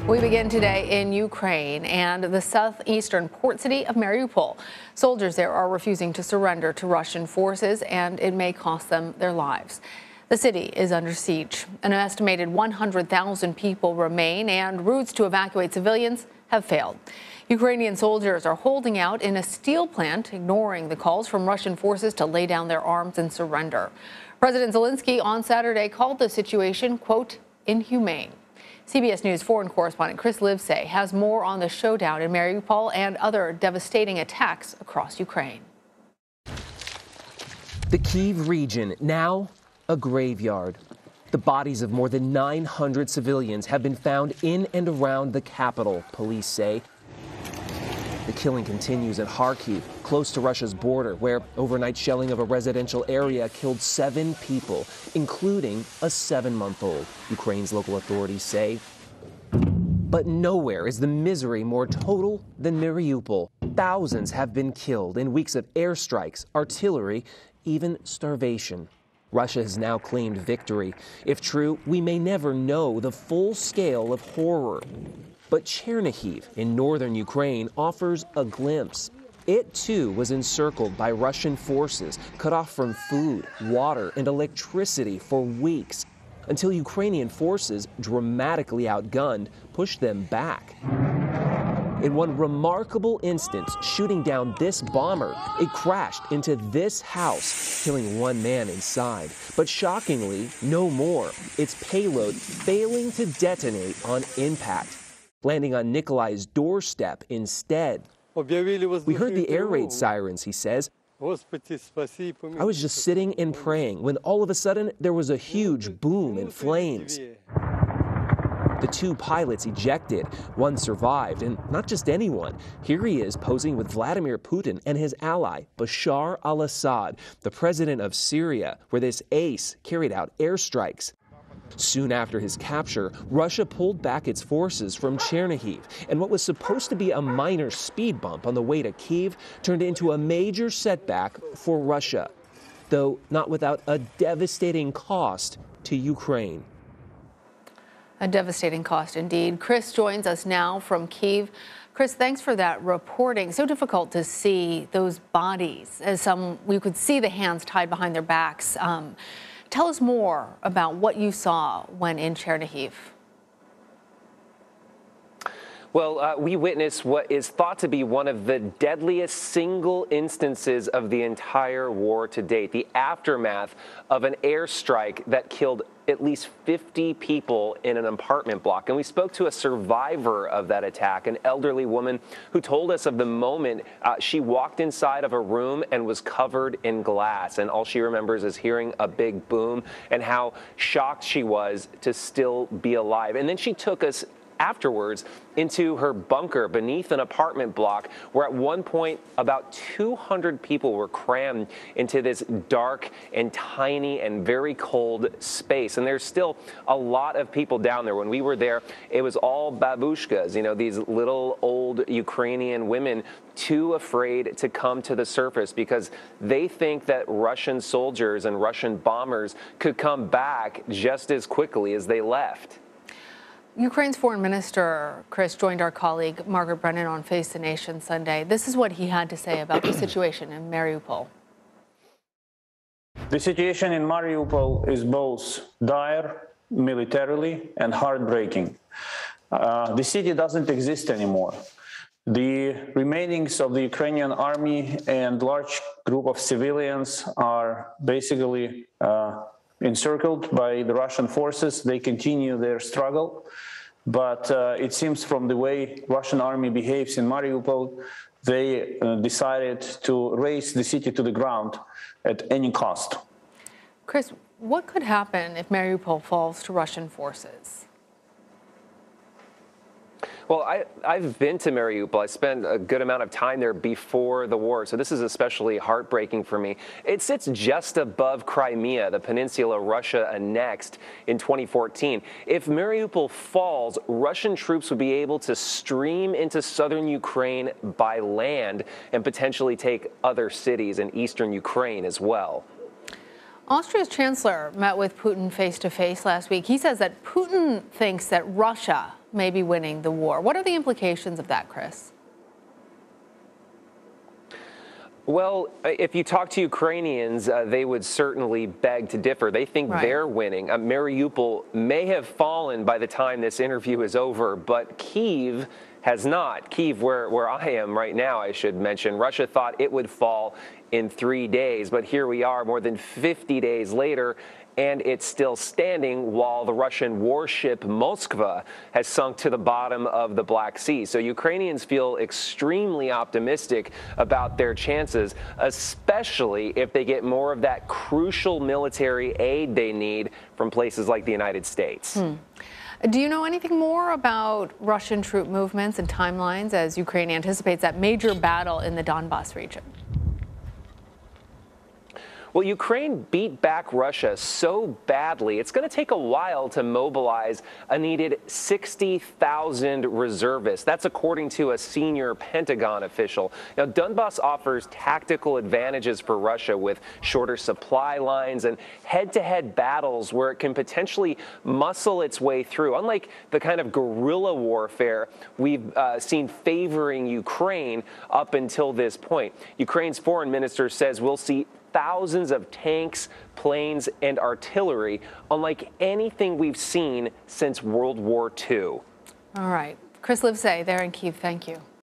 We begin today in Ukraine and the southeastern port city of Mariupol. Soldiers there are refusing to surrender to Russian forces, and it may cost them their lives. The city is under siege. An estimated 100,000 people remain, and routes to evacuate civilians have failed. Ukrainian soldiers are holding out in a steel plant, ignoring the calls from Russian forces to lay down their arms and surrender. President Zelensky on Saturday called the situation, quote, inhumane. CBS News foreign correspondent Chris Livesay has more on the showdown in Mariupol and other devastating attacks across Ukraine. The Kyiv region, now a graveyard. The bodies of more than 900 civilians have been found in and around the capital, police say. The killing continues at Kharkiv, close to Russia's border, where overnight shelling of a residential area killed 7 people, including a 7-month-old, Ukraine's local authorities say. But nowhere is the misery more total than Mariupol. Thousands have been killed in weeks of airstrikes, artillery, even starvation. Russia has now claimed victory. If true, we may never know the full scale of horror. But Chernihiv in northern Ukraine offers a glimpse. It, too, was encircled by Russian forces, cut off from food, water, and electricity for weeks, until Ukrainian forces, dramatically outgunned, pushed them back. In one remarkable instance, shooting down this bomber, it crashed into this house, killing 1 man inside. But shockingly, no more. Its payload failing to detonate on impact, landing on Nikolai's doorstep instead. We heard the air raid sirens, he says. I was just sitting and praying when all of a sudden there was a huge boom and flames. The 2 pilots ejected. 1 survived, and not just anyone. Here he is posing with Vladimir Putin and his ally, Bashar al-Assad, the president of Syria, where this ace carried out airstrikes. Soon after his capture, Russia pulled back its forces from Chernihiv, and what was supposed to be a minor speed bump on the way to Kyiv turned into a major setback for Russia, though not without a devastating cost to Ukraine. A devastating cost indeed. Chris joins us now from Kyiv. Chris, thanks for that reporting. So difficult to see those bodies, as we could see the hands tied behind their backs. Tell us more about what you saw when in Chernihiv. Well, we witnessed what is thought to be one of the deadliest single instances of the entire war to date, the aftermath of an airstrike that killed at least 50 people in an apartment block. And we spoke to a survivor of that attack, an elderly woman who told us of the moment she walked inside of a room and was covered in glass. And all she remembers is hearing a big boom and how shocked she was to still be alive. And then she took us afterwards into her bunker beneath an apartment block where at one point about 200 people were crammed into this dark and tiny and very cold space. And there's still a lot of people down there. When we were there, it was all babushkas, you know, these little old Ukrainian women too afraid to come to the surface because they think that Russian soldiers and Russian bombers could come back just as quickly as they left. Ukraine's foreign minister, Chris, joined our colleague Margaret Brennan on Face the Nation Sunday. This is what he had to say about the situation in Mariupol. The situation in Mariupol is both dire militarily and heartbreaking. The city doesn't exist anymore. The remainings of the Ukrainian army and large group of civilians are basically encircled by the Russian forces. They continue their struggle, but it seems from the way Russian army behaves in Mariupol, they decided to raze the city to the ground at any cost. Chris, what could happen if Mariupol falls to Russian forces? Well, I've been to Mariupol. I spent a good amount of time there before the war, so this is especially heartbreaking for me. It sits just above Crimea, the peninsula Russia annexed in 2014. If Mariupol falls, Russian troops would be able to stream into southern Ukraine by land and potentially take other cities in eastern Ukraine as well. Austria's chancellor met with Putin face-to-face last week. He says that Putin thinks that Russia maybe winning the war. What are the implications of that, Chris? Well, if you talk to Ukrainians, they would certainly beg to differ. They think they're winning. Mariupol may have fallen by the time this interview is over, but Kyiv has not. Kyiv, where I am right now, I should mention, Russia thought it would fall in 3 days, but here we are more than 50 days later, and it's still standing while the Russian warship Moskva has sunk to the bottom of the Black Sea. So Ukrainians feel extremely optimistic about their chances, especially if they get more of that crucial military aid they need from places like the United States. Do you know anything more about Russian troop movements and timelines as Ukraine anticipates that major battle in the Donbas region? Well, Ukraine beat back Russia so badly, it's going to take a while to mobilize a needed 60,000 reservists. That's according to a senior Pentagon official. Now, Donbas offers tactical advantages for Russia with shorter supply lines and head-to-head battles where it can potentially muscle its way through, unlike the kind of guerrilla warfare we've seen favoring Ukraine up until this point. Ukraine's foreign minister says we'll see thousands of tanks, planes, and artillery, unlike anything we've seen since World War II. All right. Chris Livesay there in Kyiv, thank you.